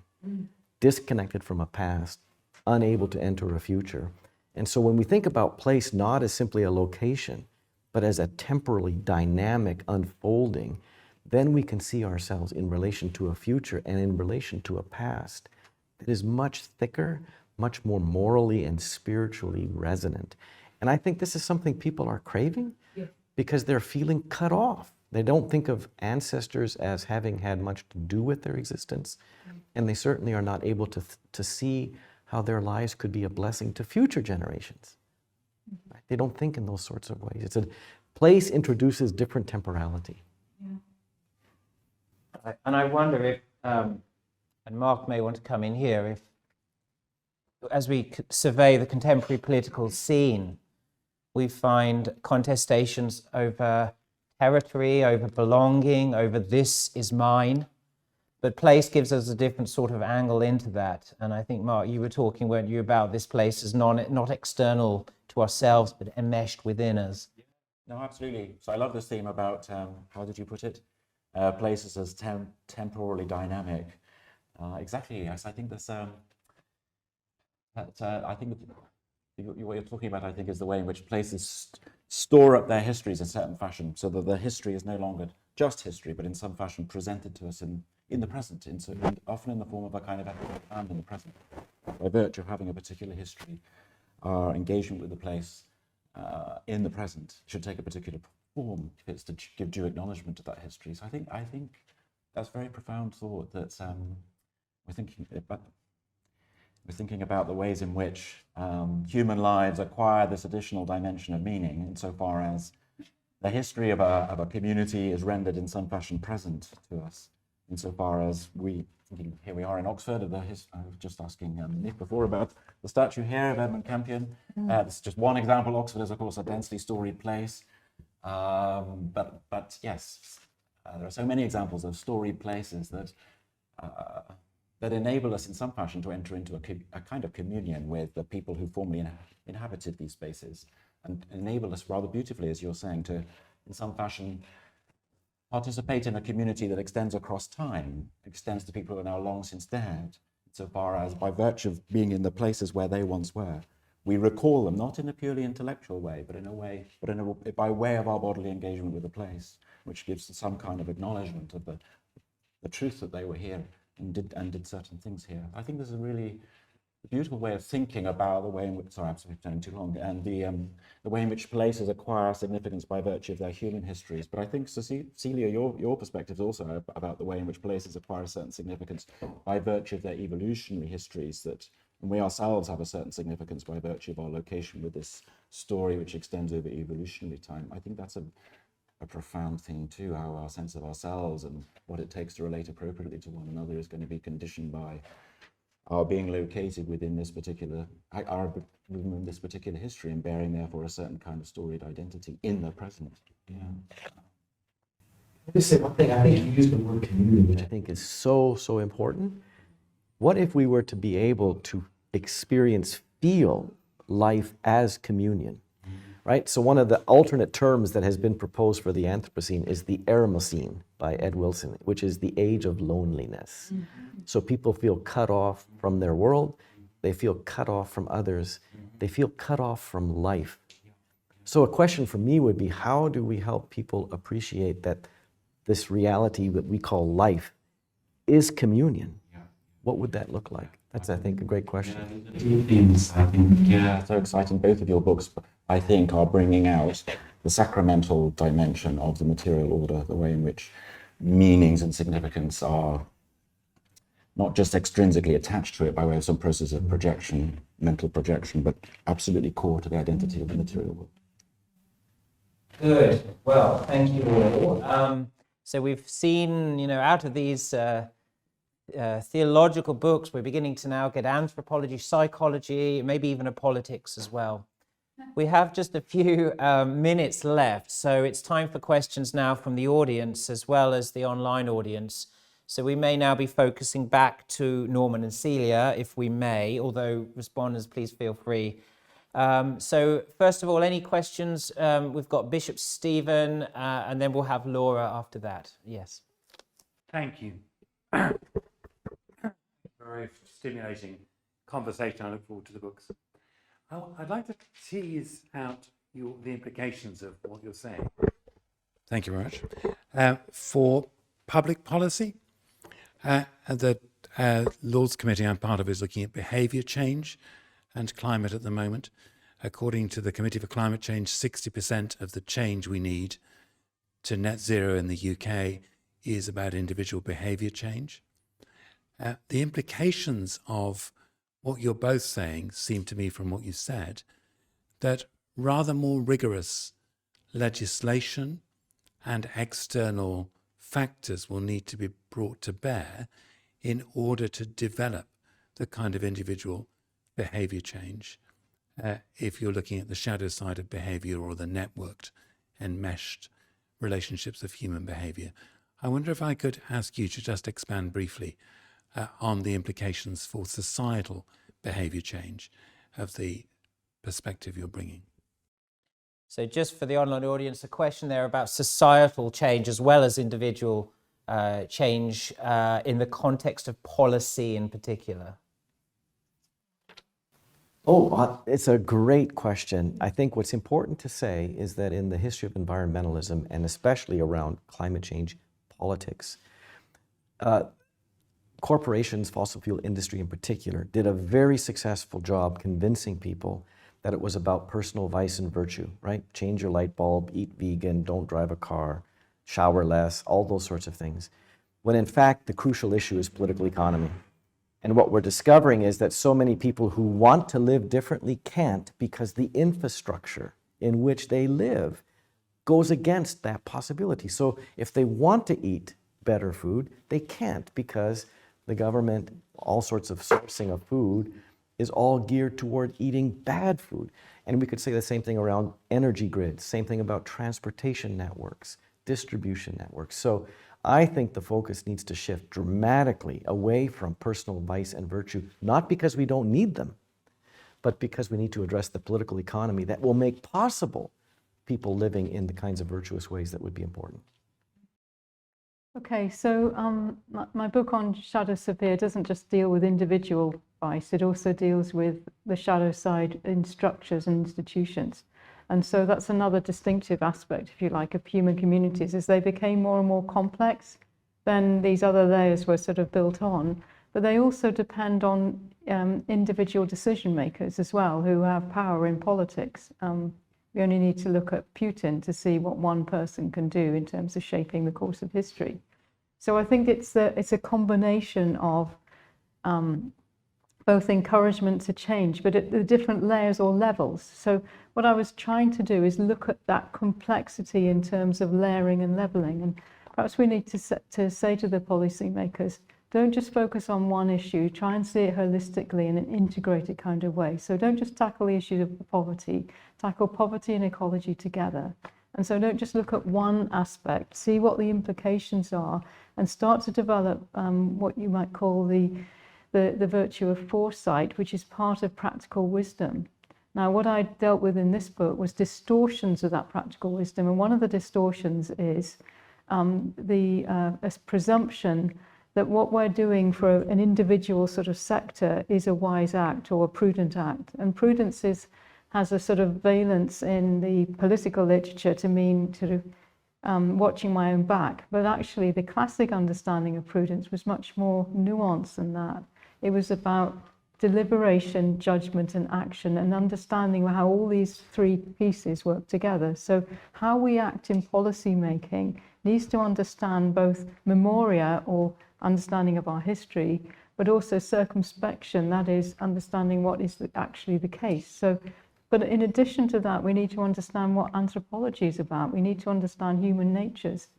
disconnected from a past, unable to enter a future. And so when we think about place not as simply a location, but as a temporally dynamic unfolding, then we can see ourselves in relation to a future and in relation to a past that is much thicker, much more morally and spiritually resonant. And I think this is something people are craving because they're feeling cut off. They don't think of ancestors as having had much to do with their existence, and they certainly are not able to see how their lives could be a blessing to future generations. Right? They don't think in those sorts of ways. It's a place introduces different temporality. And I wonder if, and Mark may want to come in here, if as we survey the contemporary political scene, we find contestations over territory, over belonging, over this is mine. But place gives us a different sort of angle into that. And I think, Mark, you were talking, weren't you, about this place as not external to ourselves, but enmeshed within us. No, absolutely. So I love this theme about, how did you put it? Places as temporally dynamic. Exactly, yes. I think that's, I think what you're talking about, I think, is the way in which places store up their histories in a certain fashion, so that the history is no longer just history, but in some fashion presented to us in the present, often in the form of a kind of epic and in the present. By virtue of having a particular history, our engagement with the place in the present should take a particular form if it's to give due acknowledgement to that history. So I think that's a very profound thought, that we're thinking about the ways in which human lives acquire this additional dimension of meaning, insofar as the history of a community is rendered in some fashion present to us, insofar as here we are in Oxford. I was just asking Nick before about the statue here of Edmund Campion. This is just one example. Oxford is, of course, a densely storied place. But yes, there are so many examples of storied places that enable us in some fashion to enter into a kind of communion with the people who formerly inhabited these spaces, and enable us rather beautifully, as you're saying, to in some fashion participate in a community that extends across time, extends to people who are now long since dead, so far as by virtue of being in the places where they once were, we recall them, not in a purely intellectual way, but by way of our bodily engagement with the place, which gives some kind of acknowledgement of the truth that they were here and did certain things here. I think this is a really beautiful way of thinking about the way in which, sorry, I'm turning too long, and the way in which places acquire significance by virtue of their human histories. But I think, Celia, your perspective is also about the way in which places acquire a certain significance by virtue of their evolutionary histories, and we ourselves have a certain significance by virtue of our location with this story which extends over evolutionary time. I think that's a profound thing too, how our sense of ourselves and what it takes to relate appropriately to one another is going to be conditioned by our being located within this particular history, and bearing therefore a certain kind of storied identity in the present. Yeah. Just say one thing. I think you used the word community, which I think is so important. What if we were to be able to feel life as communion? Right? So one of the alternate terms that has been proposed for the Anthropocene is the Eremocene by Ed Wilson, which is the age of loneliness. So people feel cut off from their world, they feel cut off from others, they feel cut off from life. So a question for me would be, how do we help people appreciate that this reality that we call life is communion? What would that look like? That's, I think, a great question. So exciting. Both of your books, I think, are bringing out the sacramental dimension of the material order, the way in which meanings and significance are not just extrinsically attached to it by way of some process of projection, mental projection, but absolutely core to the identity of the material world. Good. Well, thank you all. So we've seen, out of these theological books, we're beginning to now get anthropology, psychology, maybe even a politics as well. We have just a few minutes left, so it's time for questions now from the audience as well as the online audience. So we may now be focusing back to Norman and Celia, if we may, although respondents, please feel free. So first of all, any questions? We've got Bishop Stephen, and then we'll have Laura after that. Yes. Thank you. Very stimulating conversation. I look forward to the books. I'd like to tease out the implications of what you're saying. Thank you very much. For public policy, the Lords Committee I'm part of is looking at behaviour change and climate at the moment. According to the Committee for Climate Change, 60% of the change we need to net zero in the UK is about individual behaviour change. The implications of what you're both saying seem to me from what you said that rather more rigorous legislation and external factors will need to be brought to bear in order to develop the kind of individual behaviour change if you're looking at the shadow side of behaviour or the networked and meshed relationships of human behaviour. I wonder if I could ask you to just expand briefly on the implications for societal behaviour change of the perspective you're bringing. So just for the online audience, a question there about societal change as well as individual change in the context of policy in particular. Oh, it's a great question. I think what's important to say is that in the history of environmentalism, and especially around climate change politics, corporations, fossil fuel industry in particular, did a very successful job convincing people that it was about personal vice and virtue, right? Change your light bulb, eat vegan, don't drive a car, shower less, all those sorts of things. When in fact, the crucial issue is political economy. And what we're discovering is that so many people who want to live differently can't because the infrastructure in which they live goes against that possibility. So if they want to eat better food, they can't because the government, all sorts of sourcing of food is all geared toward eating bad food. And we could say the same thing around energy grids, same thing about transportation networks, distribution networks. So I think the focus needs to shift dramatically away from personal vice and virtue, not because we don't need them, but because we need to address the political economy that will make possible people living in the kinds of virtuous ways that would be important. Okay, so my book on shadow Sophia doesn't just deal with individual vice, it also deals with the shadow side in structures and institutions. And so that's another distinctive aspect, if you like, of human communities. As they became more and more complex, then these other layers were sort of built on. But they also depend on individual decision makers as well, who have power in politics. We only need to look at Putin to see what one person can do in terms of shaping the course of history. So I think it's a combination of both encouragement to change, but at the different layers or levels. So what I was trying to do is look at that complexity in terms of layering and leveling. And perhaps we need to say to the policymakers, don't just focus on one issue, try and see it holistically in an integrated kind of way. So don't just tackle the issue of poverty, tackle poverty and ecology together. And so don't just look at one aspect, see what the implications are and start to develop what you might call the virtue of foresight, which is part of practical wisdom. Now, what I dealt with in this book was distortions of that practical wisdom. And one of the distortions is a presumption that what we're doing for an individual sort of sector is a wise act or a prudent act. And prudence has a sort of valence in the political literature to mean sort of watching my own back. But actually, the classic understanding of prudence was much more nuanced than that. It was about deliberation, judgment, and action, and understanding how all these three pieces work together. So how we act in policy making needs to understand both memoria, or understanding of our history, but also circumspection, that is, understanding what is actually the case. So, but in addition to that, we need to understand what anthropology is about. We need to understand human natures.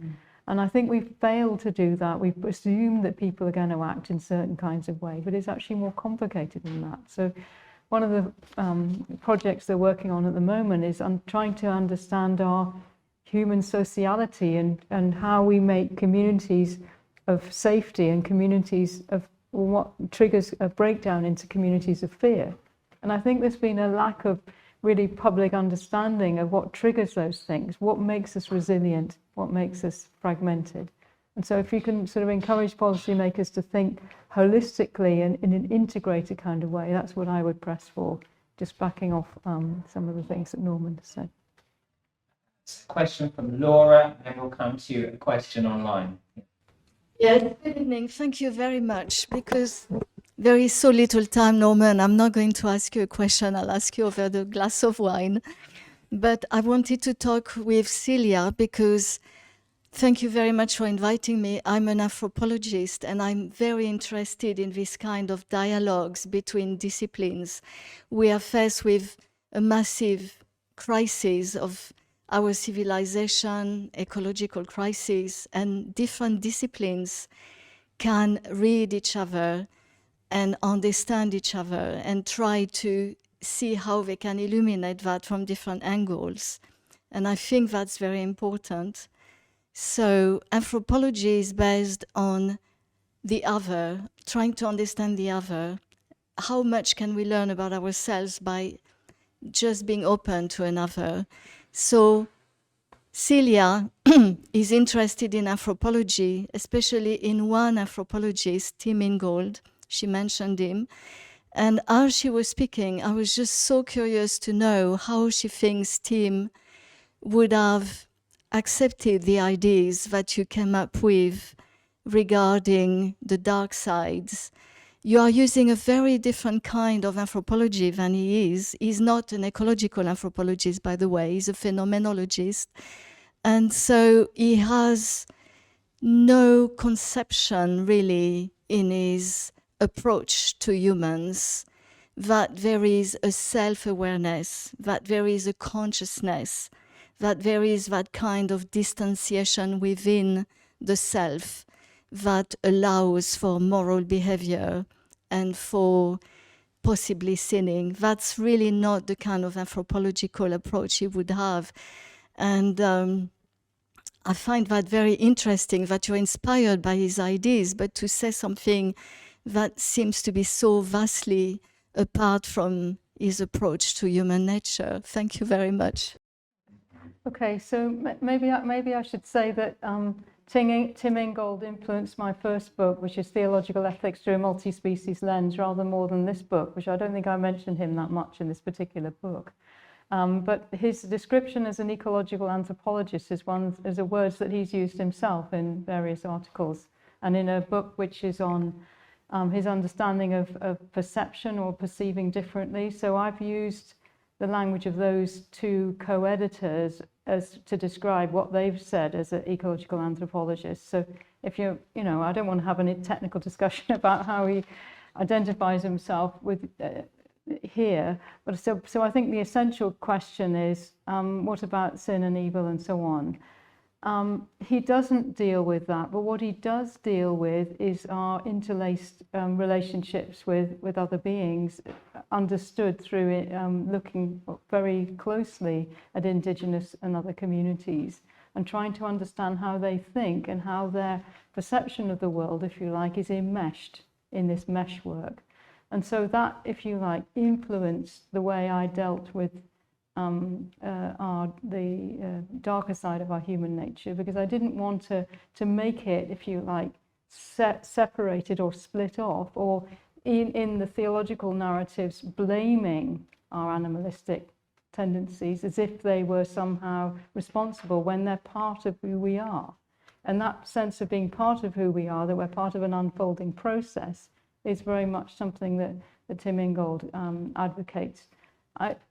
And I think we've failed to do that. We've assumed that people are going to act in certain kinds of way, but it's actually more complicated than that. So one of the projects they're working on at the moment is trying to understand our human sociality and how we make communities of safety and communities of what triggers a breakdown into communities of fear. And I think there's been a lack of really public understanding of what triggers those things, what makes us resilient, what makes us fragmented. And so if you can sort of encourage policymakers to think holistically and in an integrated kind of way, that's what I would press for, just backing off some of the things that Norman said. Question from Laura, and we'll come to you, a question online. Yeah, good evening. Thank you very much. Because there is so little time, Norman, I'm not going to ask you a question. I'll ask you over the glass of wine. But I wanted to talk with Celia because thank you very much for inviting me. I'm an anthropologist and I'm very interested in this kind of dialogues between disciplines. We are faced with a massive crisis of our civilization, ecological crisis, and different disciplines can read each other and understand each other and try to see how they can illuminate that from different angles. And I think that's very important. So anthropology is based on the other, trying to understand the other. How much can we learn about ourselves by just being open to another? So Celia is interested in anthropology, especially in one anthropologist, Tim Ingold. She mentioned him. And as she was speaking, I was just so curious to know how she thinks Tim would have accepted the ideas that you came up with regarding the dark sides. You are using a very different kind of anthropology than he is. He's not an ecological anthropologist, by the way. He's a phenomenologist. And so he has no conception, really, in his approach to humans, that there is a self-awareness, that there is a consciousness, that there is that kind of distanciation within the self that allows for moral behavior and for possibly sinning. That's really not the kind of anthropological approach he would have. And I find that very interesting that you're inspired by his ideas, but to say something that seems to be so vastly apart from his approach to human nature. Thank you very much. Okay, so maybe I should say that Tim Ingold influenced my first book, which is Theological Ethics Through a Multi-Species Lens, rather more than this book, which I don't think I mentioned him that much in this particular book. But his description as an ecological anthropologist is a word that he's used himself in various articles, and in a book which is on his understanding of perception or perceiving differently. So I've used the language of those two co-editors as to describe what they've said as an ecological anthropologist. So if I don't want to have any technical discussion about how he identifies himself with here, but so I think the essential question is, what about sin and evil and so on? He doesn't deal with that, but what he does deal with is our interlaced relationships with other beings, understood through it, looking very closely at Indigenous and other communities and trying to understand how they think and how their perception of the world, if you like, is enmeshed in this meshwork. And so that, if you like, influenced the way I dealt with the darker side of our human nature, because I didn't want to make it, if you like, separated or split off, or in the theological narratives blaming our animalistic tendencies as if they were somehow responsible when they're part of who we are. And that sense of being part of who we are, that we're part of an unfolding process, is very much something that Tim Ingold advocates.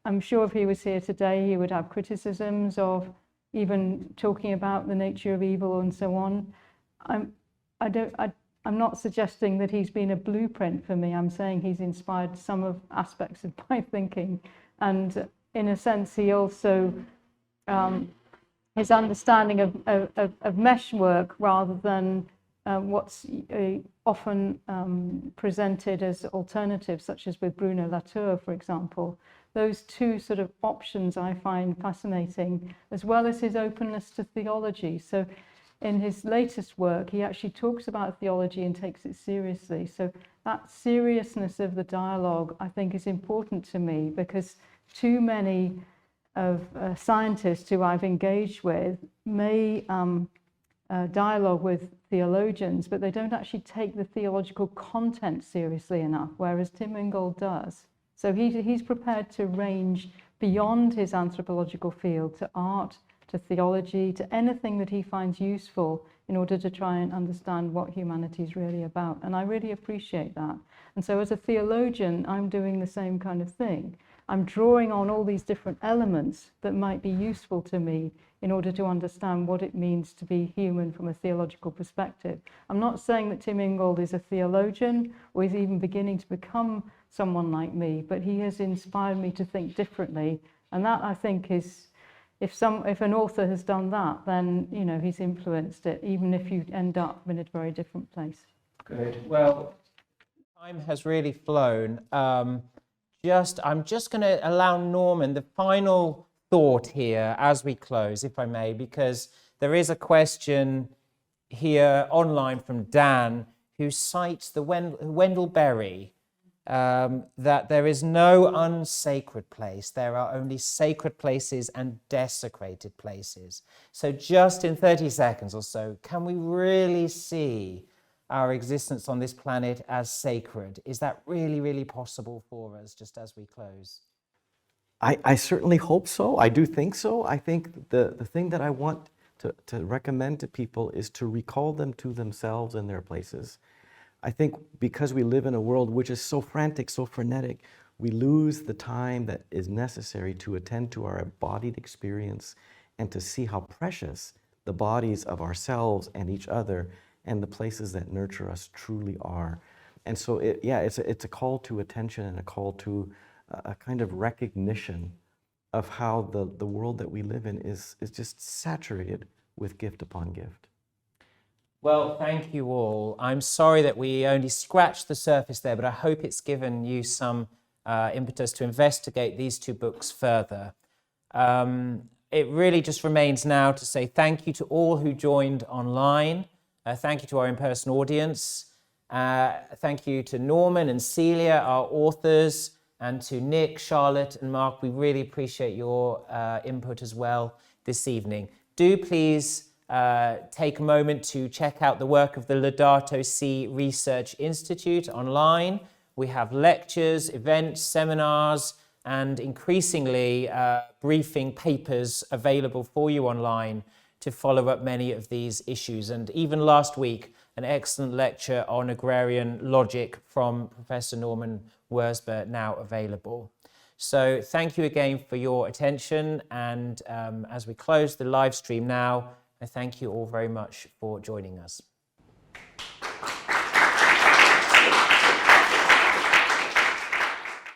I'm sure if he was here today, he would have criticisms of even talking about the nature of evil and so on. I'm not suggesting that he's been a blueprint for me. I'm saying he's inspired some of aspects of my thinking, and in a sense, he also his understanding of meshwork rather than what's often presented as alternatives, such as with Bruno Latour, for example. Those two sort of options I find fascinating, as well as his openness to theology. So in his latest work, he actually talks about theology and takes it seriously. So that seriousness of the dialogue, I think, is important to me, because too many of scientists who I've engaged with may dialogue with theologians, but they don't actually take the theological content seriously enough, whereas Tim Ingold does. So he's prepared to range beyond his anthropological field to art, to theology, to anything that he finds useful in order to try and understand what humanity is really about. And I really appreciate that. And so as a theologian, I'm doing the same kind of thing. I'm drawing on all these different elements that might be useful to me in order to understand what it means to be human from a theological perspective. I'm not saying that Tim Ingold is a theologian or is even beginning to become someone like me, but he has inspired me to think differently. And that, I think, is, if an author has done that, then, you know, he's influenced it, even if you end up in a very different place. Good. Well, time has really flown. I'm just going to allow Norman the final thought here as we close, if I may, because there is a question here online from Dan, who cites the Wendell Berry, that there is no unsacred place. There are only sacred places and desecrated places. So just in 30 seconds or so, can we really see our existence on this planet as sacred? Is that really, really possible for us, just as we close? I certainly hope so. I do think so. I think the thing that I want to recommend to people is to recall them to themselves and their places. I think because we live in a world which is so frantic, so frenetic, we lose the time that is necessary to attend to our embodied experience and to see how precious the bodies of ourselves and each other and the places that nurture us truly are. And so, it's a call to attention and a call to a kind of recognition of how the world that we live in is just saturated with gift upon gift. Well, thank you all. I'm sorry that we only scratched the surface there, but I hope it's given you some impetus to investigate these two books further. It really just remains now to say thank you to all who joined online. Thank you to our in-person audience. Thank you to Norman and Celia, our authors, and to Nick, Charlotte, and Mark. We really appreciate your input as well this evening. Do please take a moment to check out the work of the Laudato Si Research Institute online. We have lectures, events, seminars, and increasingly briefing papers available for you online to follow up many of these issues. And even last week, an excellent lecture on agrarian logic from Professor Norman Wirzba now available. So thank you again for your attention. And as we close the live stream now, I thank you all very much for joining us.